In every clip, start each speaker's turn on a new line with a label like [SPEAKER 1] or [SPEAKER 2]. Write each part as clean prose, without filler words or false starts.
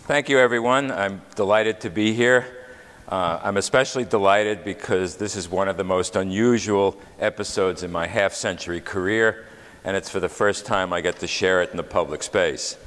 [SPEAKER 1] Thank you, everyone. I'm delighted to be here. I'm especially delighted because this is one of the most unusual episodes in my half-century career, and it's for the first time I get to share it in the public space.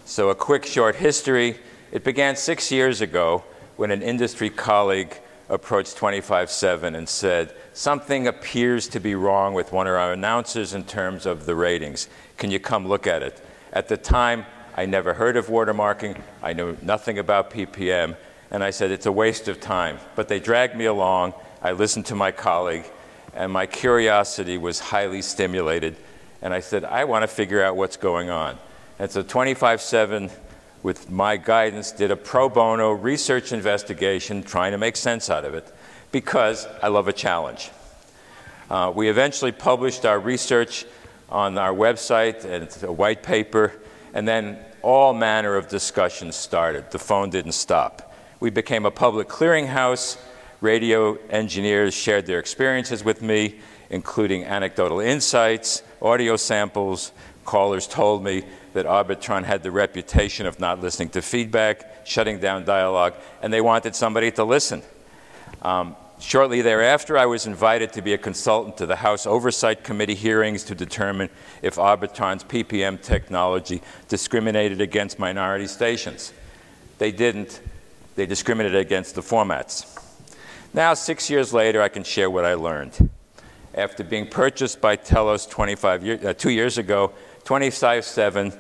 [SPEAKER 1] So a quick short history. It began 6 years ago when an industry colleague approached 25/7 and said, something appears to be wrong with one of our announcers in terms of the ratings. Can you come look at it? At the time, I never heard of watermarking. I knew nothing about PPM. And I said, it's a waste of time. But they dragged me along. I listened to my colleague. And my curiosity was highly stimulated. And I said, I want to figure out what's going on. And so 25/7, with my guidance, did a pro bono research investigation trying to make sense out of it because I love a challenge. We eventually published our research on our website, and it's a white paper. And then all manner of discussions started. The phone didn't stop. We became a public clearinghouse. Radio engineers shared their experiences with me, including anecdotal insights, audio samples. Callers told me that Arbitron had the reputation of not listening to feedback, shutting down dialogue, and they wanted somebody to listen. Shortly thereafter, I was invited to be a consultant to the House Oversight Committee hearings to determine if Arbitron's PPM technology discriminated against minority stations. They didn't. They discriminated against the formats. Now, 6 years later, I can share what I learned. After being purchased by Telos 2 years ago, 25/7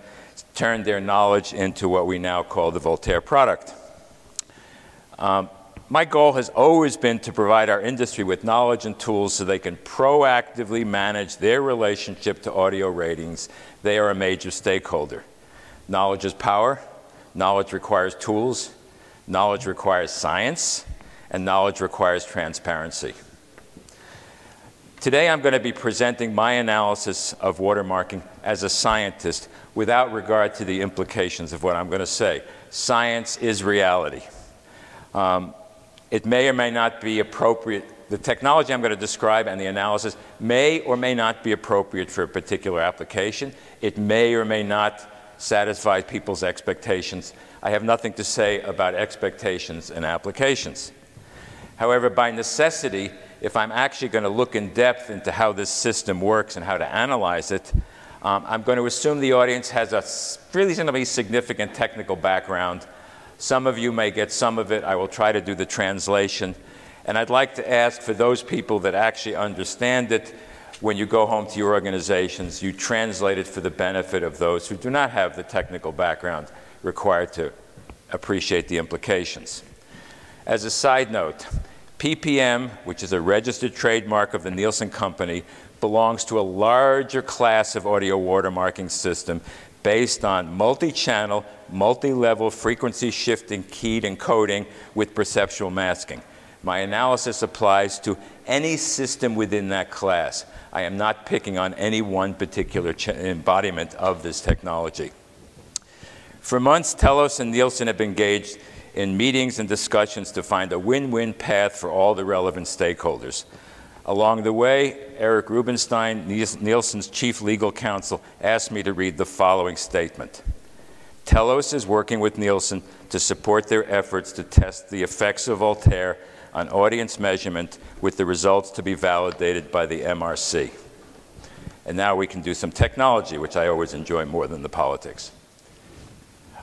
[SPEAKER 1] turned their knowledge into what we now call the Voltaire product. My goal has always been to provide our industry with knowledge and tools so they can proactively manage their relationship to audio ratings. They are a major stakeholder. Knowledge is power. Knowledge requires tools. Knowledge requires science. And knowledge requires transparency. Today, I'm going to be presenting my analysis of watermarking as a scientist without regard to the implications of what I'm going to say. Science is reality. It may or may not be appropriate. The technology I'm going to describe and the analysis may or may not be appropriate for a particular application. It may or may not satisfy people's expectations. I have nothing to say about expectations and applications. However, by necessity, if I'm actually going to look in depth into how this system works and how to analyze it, I'm going to assume the audience has a reasonably significant technical background. Some of you may get some of it. I will try to do the translation. And I'd like to ask for those people that actually understand it, when you go home to your organizations, you translate it for the benefit of those who do not have the technical background required to appreciate the implications. As a side note, PPM, which is a registered trademark of the Nielsen Company, belongs to a larger class of audio watermarking system based on multi-channel, multi-level frequency shifting keyed encoding with perceptual masking. My analysis applies to any system within that class. I am not picking on any one particular embodiment of this technology. For months, Telos and Nielsen have been engaged in meetings and discussions to find a win-win path for all the relevant stakeholders. Along the way, Eric Rubenstein, Nielsen's chief legal counsel, asked me to read the following statement. Telos is working with Nielsen to support their efforts to test the effects of Voltaire on audience measurement, with the results to be validated by the MRC. And now we can do some technology, which I always enjoy more than the politics.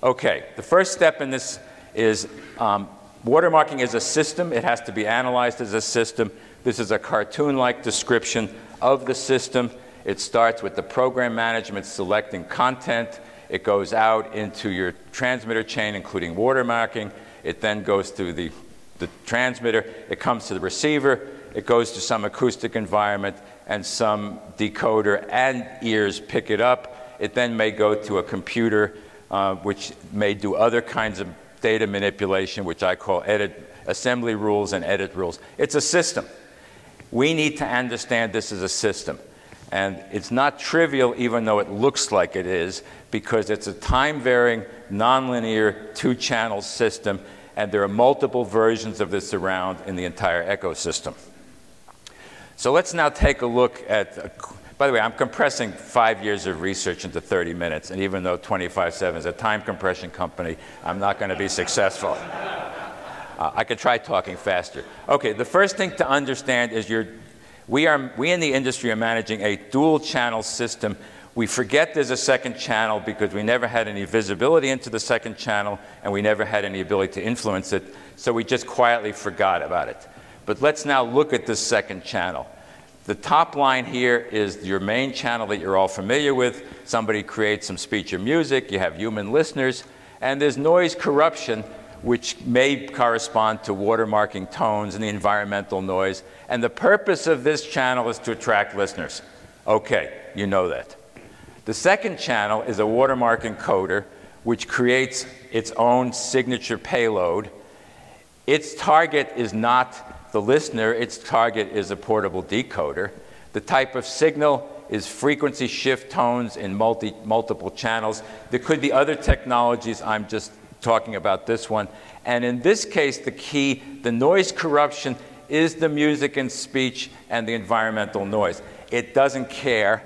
[SPEAKER 1] Okay, the first step in this is watermarking is a system. It has to be analyzed as a system. This is a cartoon-like description of the system. It starts with the program management selecting content. It goes out into your transmitter chain, including watermarking. It then goes through the transmitter. It comes to the receiver. It goes to some acoustic environment, and some decoder and ears pick it up. It then may go to a computer, which may do other kinds of data manipulation, which I call assembly rules and edit rules. It's a system. We need to understand this as a system. And it's not trivial, even though it looks like it is, because it's a time-varying, nonlinear, two-channel system, and there are multiple versions of this around in the entire ecosystem. So let's now take a look at, By the way, I'm compressing 5 years of research into 30 minutes, and even though 25/7 is a time compression company, I'm not going to be successful. I could try talking faster. Okay, the first thing to understand is we in the industry are managing a dual channel system. We forget there's a second channel because we never had any visibility into the second channel, and we never had any ability to influence it, so we just quietly forgot about it. But let's now look at this second channel. The top line here is your main channel that you're all familiar with. Somebody creates some speech or music, you have human listeners, and there's noise corruption, which may correspond to watermarking tones and the environmental noise. And the purpose of this channel is to attract listeners. Okay, you know that. The second channel is a watermark encoder, which creates its own signature payload. Its target is not the listener, its target is a portable decoder. The type of signal is frequency shift tones in multiple channels. There could be other technologies, I'm just talking about this one. And in this case, the key, the noise corruption, is the music and speech and the environmental noise. It doesn't care.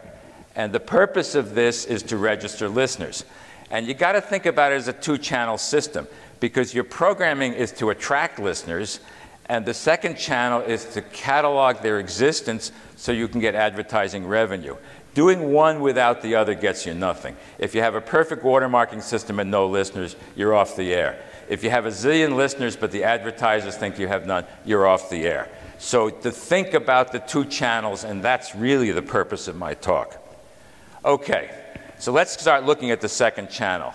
[SPEAKER 1] And the purpose of this is to register listeners. And you got to think about it as a two-channel system, because your programming is to attract listeners, and the second channel is to catalog their existence so you can get advertising revenue. Doing one without the other gets you nothing. If you have a perfect watermarking system and no listeners, you're off the air. If you have a zillion listeners but the advertisers think you have none, you're off the air. So to think about the two channels, and that's really the purpose of my talk. Okay, so let's start looking at the second channel.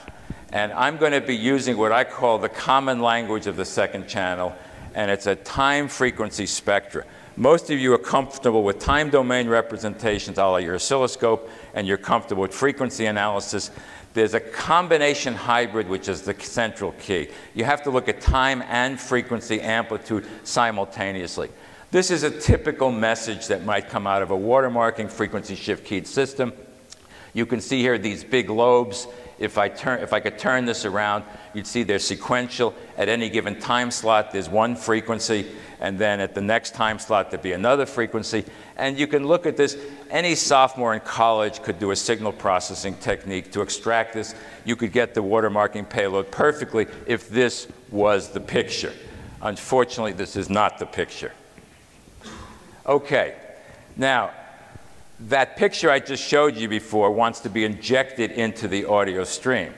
[SPEAKER 1] And I'm going to be using what I call the common language of the second channel, and it's a time frequency spectra. Most of you are comfortable with time domain representations a la your oscilloscope, and you're comfortable with frequency analysis. There's a combination hybrid, which is the central key. You have to look at time and frequency amplitude simultaneously. This is a typical message that might come out of a watermarking frequency shift keyed system. You can see here these big lobes. If I could turn this around, you'd see they're sequential. At any given time slot, there's one frequency, and then at the next time slot, there'd be another frequency. And you can look at this. Any sophomore in college could do a signal processing technique to extract this. You could get the watermarking payload perfectly if this was the picture. Unfortunately, this is not the picture. Okay, now, that picture I just showed you before wants to be injected into the audio stream.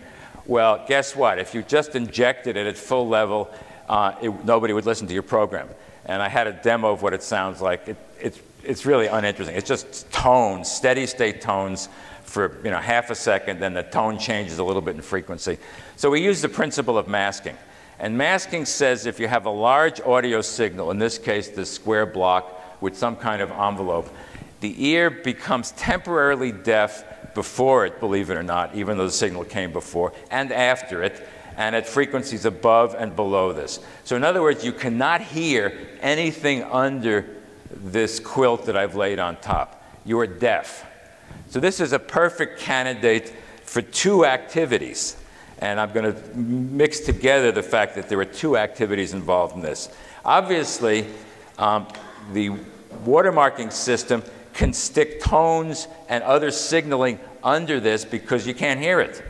[SPEAKER 1] Well, guess what? If you just injected it at full level, nobody would listen to your program. And I had a demo of what it sounds like. It's really uninteresting. It's just tones, steady state tones for half a second, then the tone changes a little bit in frequency. So we use the principle of masking. And masking says if you have a large audio signal, in this case this square block with some kind of envelope, the ear becomes temporarily deaf before it, believe it or not, even though the signal came before, and after it, and at frequencies above and below this. So in other words, you cannot hear anything under this quilt that I've laid on top. You are deaf. So this is a perfect candidate for two activities. And I'm going to mix together the fact that there are two activities involved in this. Obviously, the watermarking system can stick tones and other signaling under this because you can't hear it.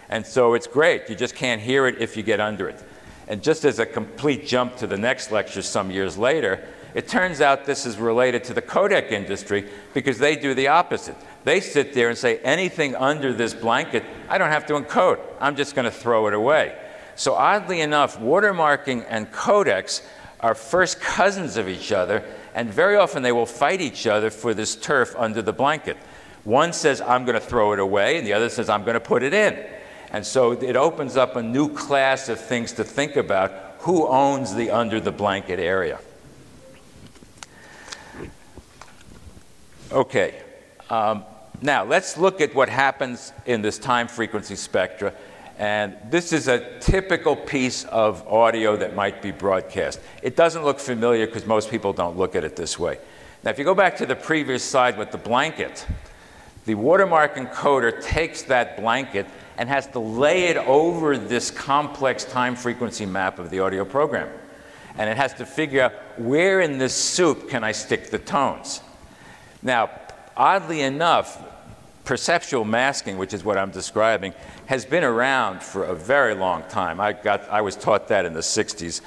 [SPEAKER 1] And so it's great. You just can't hear it if you get under it. And just as a complete jump to the next lecture some years later, it turns out this is related to the codec industry because they do the opposite. They sit there and say, anything under this blanket, I don't have to encode. I'm just going to throw it away. So oddly enough, watermarking and codecs are first cousins of each other, and very often they will fight each other for this turf under the blanket. One says, I'm going to throw it away, and the other says, I'm going to put it in. And so it opens up a new class of things to think about. Who owns the under the blanket area? Okay. Now, let's look at what happens in this time frequency spectra. And this is a typical piece of audio that might be broadcast. It doesn't look familiar because most people don't look at it this way. Now, if you go back to the previous slide with the blanket, the watermark encoder takes that blanket and has to lay it over this complex time frequency map of the audio program. And it has to figure out where in this soup can I stick the tones. Now, oddly enough, perceptual masking, which is what I'm describing, has been around for a very long time. I was taught that in the 60s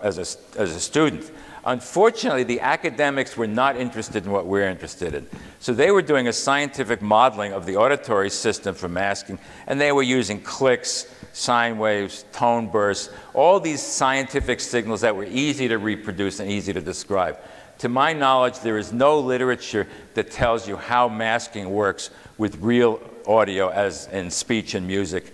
[SPEAKER 1] as a student. Unfortunately, the academics were not interested in what we're interested in. So they were doing a scientific modeling of the auditory system for masking, and they were using clicks, sine waves, tone bursts, all these scientific signals that were easy to reproduce and easy to describe. To my knowledge, there is no literature that tells you how masking works with real audio, as in speech and music.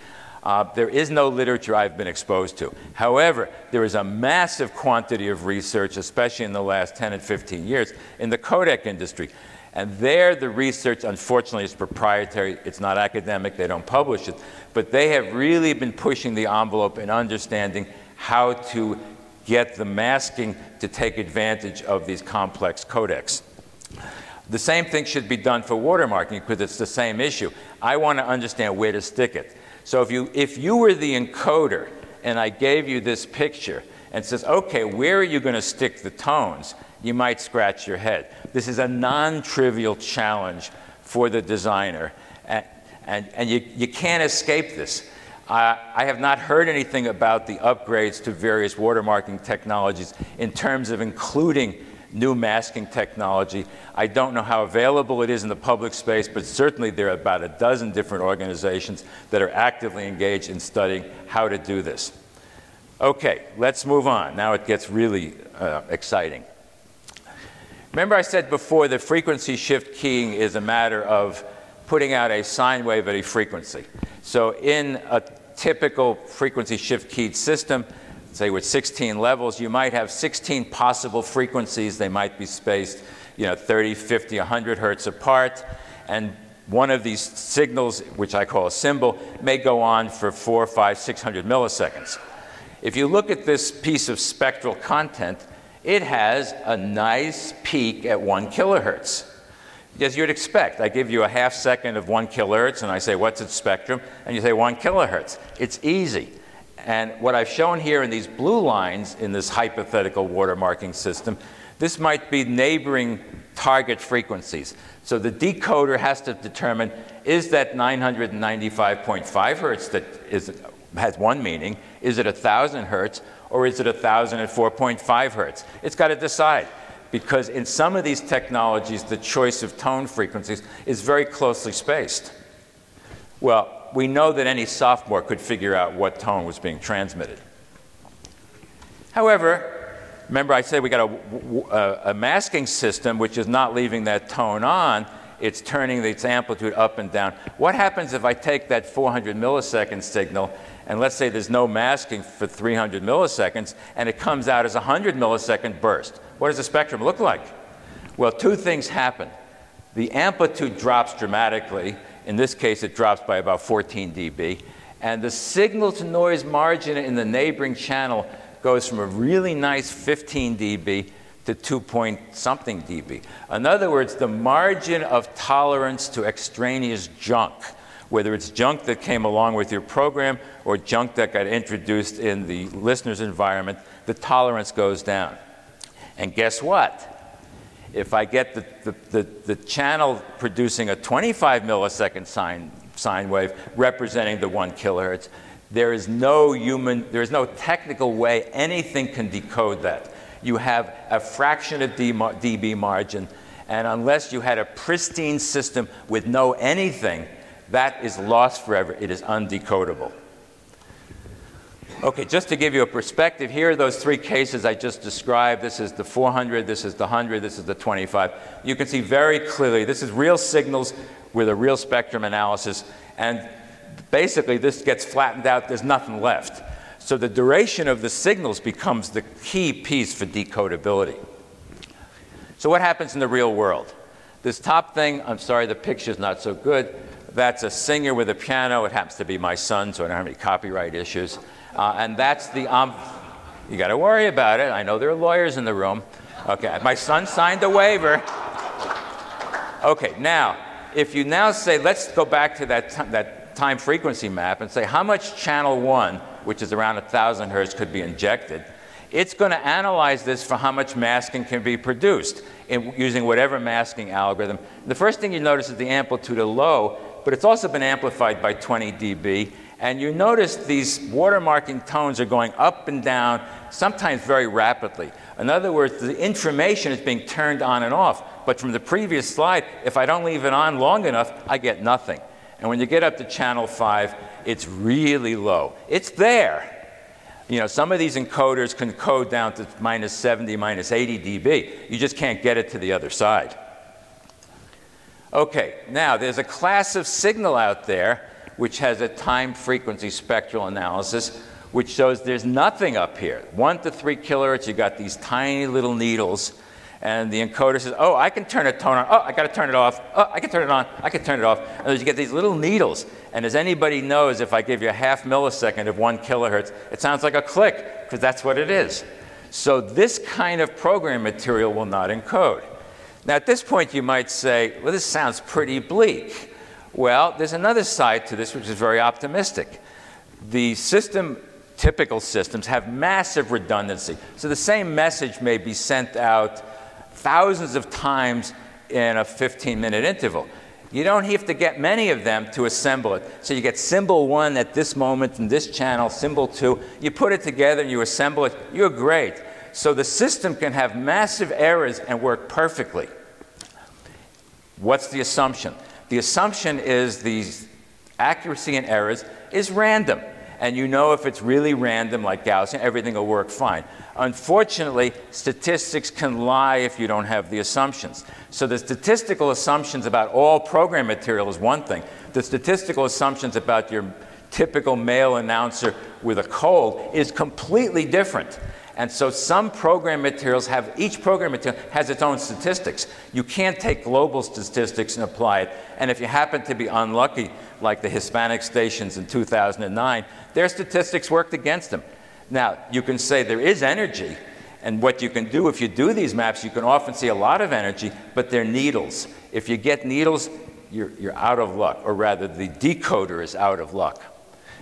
[SPEAKER 1] There is no literature I've been exposed to. However, there is a massive quantity of research, especially in the last 10 and 15 years, in the codec industry. And there, the research, unfortunately, is proprietary. It's not academic. They don't publish it. But they have really been pushing the envelope in understanding how to get the masking to take advantage of these complex codecs. The same thing should be done for watermarking, because it's the same issue. I want to understand where to stick it. So if you were the encoder and I gave you this picture and says, okay, where are you going to stick the tones? You might scratch your head. This is a non-trivial challenge for the designer, and you can't escape this. I have not heard anything about the upgrades to various watermarking technologies in terms of including new masking technology. I don't know how available it is in the public space, but certainly there are about a dozen different organizations that are actively engaged in studying how to do this. Okay, let's move on. Now it gets really exciting. Remember I said before that frequency shift keying is a matter of putting out a sine wave at a frequency. So in a typical frequency shift keyed system, say with 16 levels, you might have 16 possible frequencies. They might be spaced 30, 50, 100 hertz apart. And one of these signals, which I call a symbol, may go on for 400, 500, 600 milliseconds. If you look at this piece of spectral content, it has a nice peak at 1 kilohertz. As you'd expect, I give you a half second of 1 kilohertz, and I say, what's its spectrum? And you say 1 kilohertz. It's easy. And what I've shown here in these blue lines in this hypothetical watermarking system, this might be neighboring target frequencies. So the decoder has to determine, is that 995.5 hertz that has one meaning? Is it 1,000 hertz, or is it 1,004.5 hertz? It's got to decide, because in some of these technologies, the choice of tone frequencies is very closely spaced. Well, we know that any sophomore could figure out what tone was being transmitted. However, remember I said we got a masking system which is not leaving that tone on. It's turning its amplitude up and down. What happens if I take that 400 millisecond signal, and let's say there's no masking for 300 milliseconds, and it comes out as a 100 millisecond burst? What does the spectrum look like? Well, two things happen. The amplitude drops dramatically. In this case, it drops by about 14 dB. And the signal-to-noise margin in the neighboring channel goes from a really nice 15 dB to 2-point-something dB. In other words, the margin of tolerance to extraneous junk, whether it's junk that came along with your program or junk that got introduced in the listener's environment, the tolerance goes down. And guess what? If I get the channel producing a 25 millisecond sine wave representing the 1 kilohertz, there is no technical way anything can decode that. You have a fraction of dB margin, and unless you had a pristine system with no anything, that is lost forever. It is undecodable. Okay, just to give you a perspective, here are those three cases I just described. This is the 400, this is the 100, this is the 25. You can see very clearly this is real signals with a real spectrum analysis, and basically this gets flattened out. There's nothing left. So the duration of the signals becomes the key piece for decodability. So what happens in the real world? This top thing, I'm sorry, the picture's not so good. That's a singer with a piano. It happens to be my son, so I don't have any copyright issues. And that's the, you got to worry about it. I know there are lawyers in the room. Okay, my son signed a waiver. Okay, now, if you now say, let's go back to that time frequency map and say how much channel 1, which is around 1,000 hertz, could be injected. It's going to analyze this for how much masking can be produced using whatever masking algorithm. The first thing you notice is the amplitude is low, but it's also been amplified by 20 dB. And you notice these watermarking tones are going up and down, sometimes very rapidly. In other words, the information is being turned on and off. But from the previous slide, if I don't leave it on long enough, I get nothing. And when you get up to channel 5, it's really low. It's there. You know, some of these encoders can code down to minus 70, minus 80 dB. You just can't get it to the other side. Okay, now there's a class of signal out there which has a time-frequency spectral analysis, which shows there's nothing up here. 1 to 3 kilohertz, you got these tiny little needles, and the encoder says, oh, I can turn a tone on. Oh, I got to turn it off. Oh, I can turn it on. I can turn it off. And you get these little needles. And as anybody knows, if I give you a half millisecond of 1 kilohertz, it sounds like a click, because that's what it is. So this kind of program material will not encode. Now, at this point, you might say, well, this sounds pretty bleak. Well, there's another side to this which is very optimistic. The typical systems have massive redundancy. So the same message may be sent out thousands of times in a 15-minute interval. You don't have to get many of them to assemble it. So you get symbol 1 at this moment in this channel, symbol 2. You put it together and you assemble it. You're great. So the system can have massive errors and work perfectly. What's the assumption? The assumption is the accuracy and errors is random. And you know if it's really random, like Gaussian, everything will work fine. Unfortunately, statistics can lie if you don't have the assumptions. So the statistical assumptions about all program material is one thing. The statistical assumptions about your typical male announcer with a cold is completely different. And so some program materials each program material has its own statistics. You can't take global statistics and apply it. And if you happen to be unlucky, like the Hispanic stations in 2009, their statistics worked against them. Now, you can say there is energy. And what you can do if you do these maps, you can often see a lot of energy, but they're needles. If you get needles, you're out of luck. Or rather, the decoder is out of luck.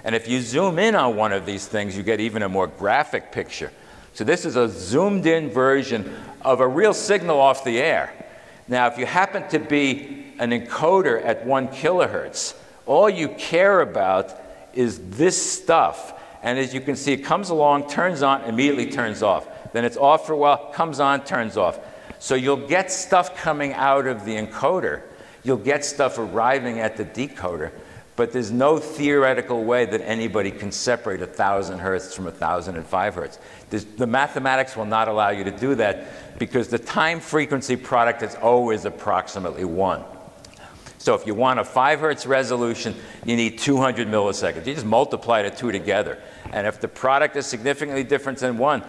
[SPEAKER 1] And if you zoom in on one of these things, you get even a more graphic picture. So this is a zoomed-in version of a real signal off the air. Now, if you happen to be an encoder at 1 kilohertz, all you care about is this stuff. And as you can see, it comes along, turns on, immediately turns off. Then it's off for a while, comes on, turns off. So you'll get stuff coming out of the encoder. You'll get stuff arriving at the decoder. But there's no theoretical way that anybody can separate 1,000 hertz from 1,005 hertz. The mathematics will not allow you to do that because the time frequency product is always approximately 1. So if you want a 5 hertz resolution, you need 200 milliseconds. You just multiply the 2 together. And if the product is significantly different than 1,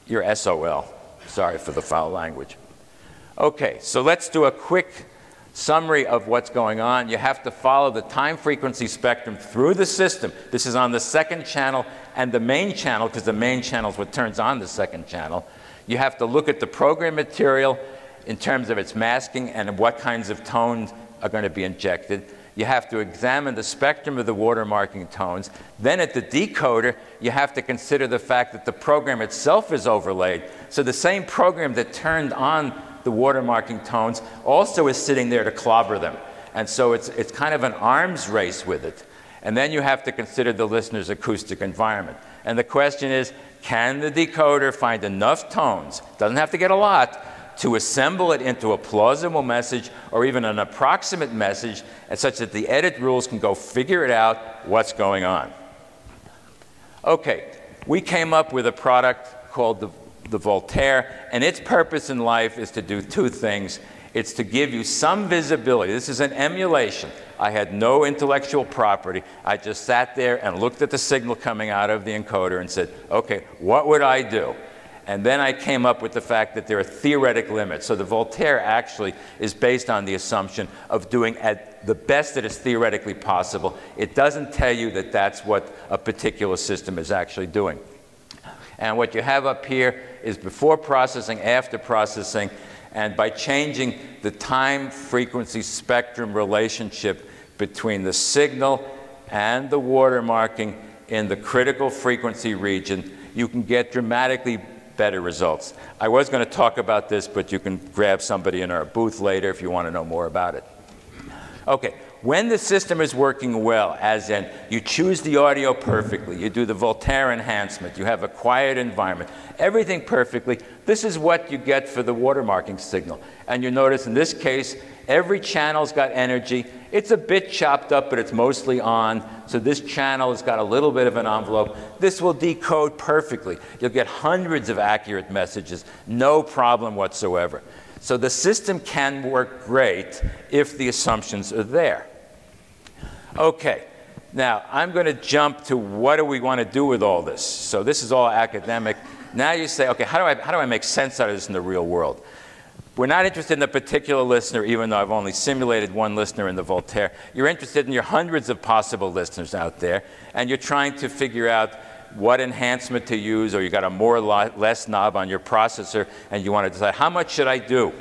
[SPEAKER 1] you're SOL. Sorry for the foul language. OK, so let's do a quick summary of what's going on. You have to follow the time frequency spectrum through the system. This is on the second channel and the main channel, because the main channel is what turns on the second channel. You have to look at the program material in terms of its masking and what kinds of tones are going to be injected. You have to examine the spectrum of the watermarking tones. Then at the decoder, you have to consider the fact that the program itself is overlaid. So the same program that turned on the watermarking tones also is sitting there to clobber them. And so it's kind of an arms race with it. And then you have to consider the listener's acoustic environment. And the question is, can the decoder find enough tones, doesn't have to get a lot, to assemble it into a plausible message or even an approximate message, and such that the edit rules can go figure it out what's going on. Okay, we came up with a product called the Voltaire, and its purpose in life is to do 2 things. It's to give you some visibility. This is an emulation. I had no intellectual property. I just sat there and looked at the signal coming out of the encoder and said, OK, what would I do? And then I came up with the fact that there are theoretic limits. So the Voltaire actually is based on the assumption of doing at the best that is theoretically possible. It doesn't tell you that that's what a particular system is actually doing. And what you have up here is before processing, after processing, and by changing the time-frequency spectrum relationship between the signal and the watermarking in the critical frequency region, you can get dramatically better results. I was going to talk about this, but you can grab somebody in our booth later if you want to know more about it. Okay, when the system is working well, as in you choose the audio perfectly, you do the Voltaire enhancement, you have a quiet environment, everything perfectly, this is what you get for the watermarking signal. And you notice in this case, every channel's got energy. It's a bit chopped up, but it's mostly on. So this channel has got a little bit of an envelope. This will decode perfectly. You'll get hundreds of accurate messages, no problem whatsoever. So the system can work great if the assumptions are there. Okay, now I'm going to jump to what do we want to do with all this. So this is all academic. Now you say, okay, how do I make sense out of this in the real world? We're not interested in a particular listener, even though I've only simulated one listener in the Voltaire. You're interested in your hundreds of possible listeners out there, and you're trying to figure out what enhancement to use, or you got a more or less knob on your processor, and you want to decide, how much should I do?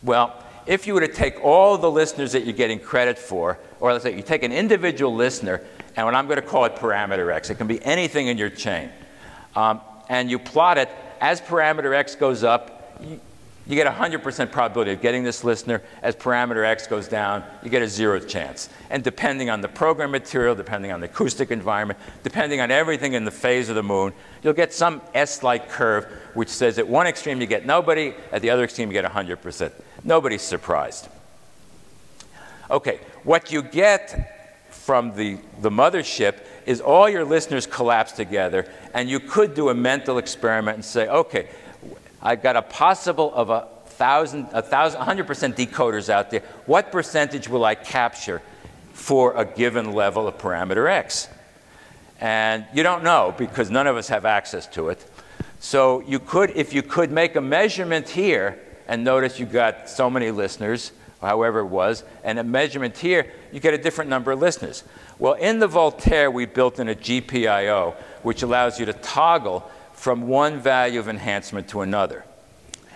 [SPEAKER 1] Well, if you were to take all the listeners that you're getting credit for, or let's say you take an individual listener, and what I'm going to call it parameter X, it can be anything in your chain, and you plot it, as parameter X goes up, you get a 100% probability of getting this listener. As parameter X goes down, you get a 0 chance. And depending on the program material, depending on the acoustic environment, depending on everything in the phase of the moon, you'll get some S-like curve which says at one extreme you get nobody, at the other extreme you get 100%. Nobody's surprised. Okay, what you get from the mothership is all your listeners collapse together, and you could do a mental experiment and say, okay, I've got a possible of 100% decoders out there. What percentage will I capture for a given level of parameter X? And you don't know, because none of us have access to it. So you could, if you could make a measurement here, and notice you got so many listeners, however it was, and a measurement here, you get a different number of listeners. Well, in the Voltaire, we built in a GPIO, which allows you to toggle from one value of enhancement to another.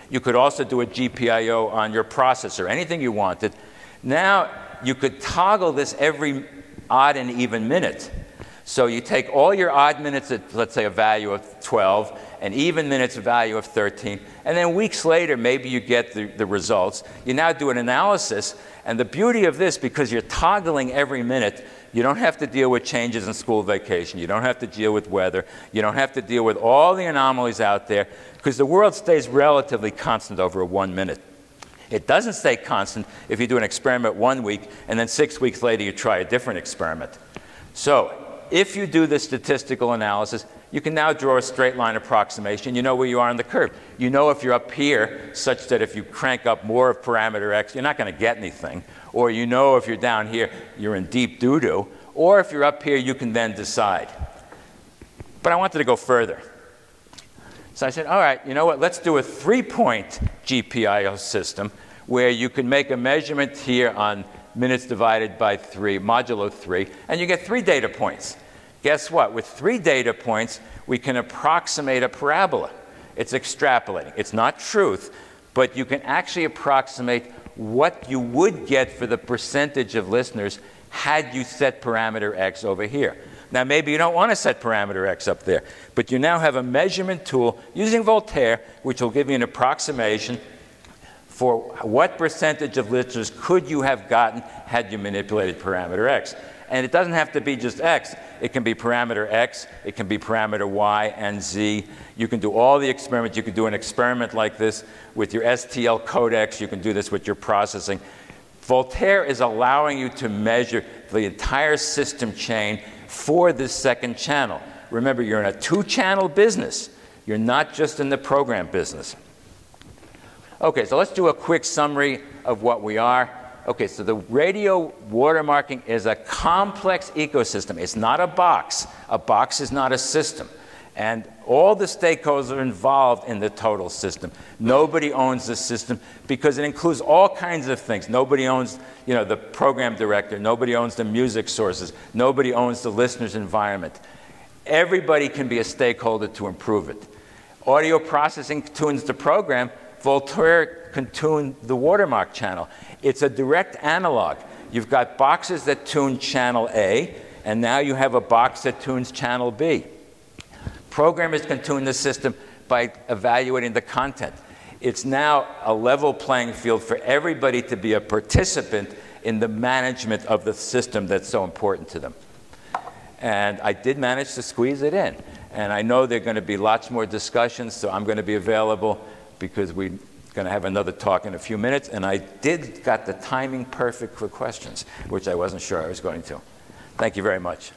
[SPEAKER 1] You could also do a GPIO on your processor, anything you wanted. Now you could toggle this every odd and even minute. So you take all your odd minutes at, let's say, a value of 12, and even minutes a value of 13, and then weeks later, maybe you get the results. You now do an analysis, and the beauty of this, because you're toggling every minute, you don't have to deal with changes in school vacation. You don't have to deal with weather. You don't have to deal with all the anomalies out there, because the world stays relatively constant over 1 minute. It doesn't stay constant if you do an experiment 1 week, and then 6 weeks later you try a different experiment. So if you do the statistical analysis, you can now draw a straight line approximation. You know where you are on the curve. You know if you're up here, such that if you crank up more of parameter X, you're not going to get anything. Or you know if you're down here, you're in deep doo-doo. Or if you're up here, you can then decide. But I wanted to go further. So I said, all right, you know what? Let's do a 3-point GPIO system where you can make a measurement here on minutes divided by 3, modulo 3, and you get 3 data points. Guess what? With 3 data points, we can approximate a parabola. It's extrapolating. It's not truth, but you can actually approximate what you would get for the percentage of listeners had you set parameter X over here. Now, maybe you don't want to set parameter X up there, but you now have a measurement tool using Voltaire, which will give you an approximation for what percentage of listeners could you have gotten had you manipulated parameter X. And it doesn't have to be just X. It can be parameter X. It can be parameter Y and Z. You can do all the experiments. You can do an experiment like this with your STL codecs. You can do this with your processing. Voltaire is allowing you to measure the entire system chain for this second channel. Remember, you're in a 2-channel business. You're not just in the program business. Okay, so let's do a quick summary of what we are. Okay, so the radio watermarking is a complex ecosystem. It's not a box. A box is not a system. And all the stakeholders are involved in the total system. Nobody owns the system because it includes all kinds of things. Nobody owns, the program director. Nobody owns the music sources. Nobody owns the listener's environment. Everybody can be a stakeholder to improve it. Audio processing tunes the program. Voltaire can tune the Watermark channel. It's a direct analog. You've got boxes that tune channel A, and now you have a box that tunes channel B. Programmers can tune the system by evaluating the content. It's now a level playing field for everybody to be a participant in the management of the system that's so important to them. And I did manage to squeeze it in. And I know there are going to be lots more discussions, so I'm going to be available because we're going to have another talk in a few minutes. And I got the timing perfect for questions, which I wasn't sure I was going to. Thank you very much.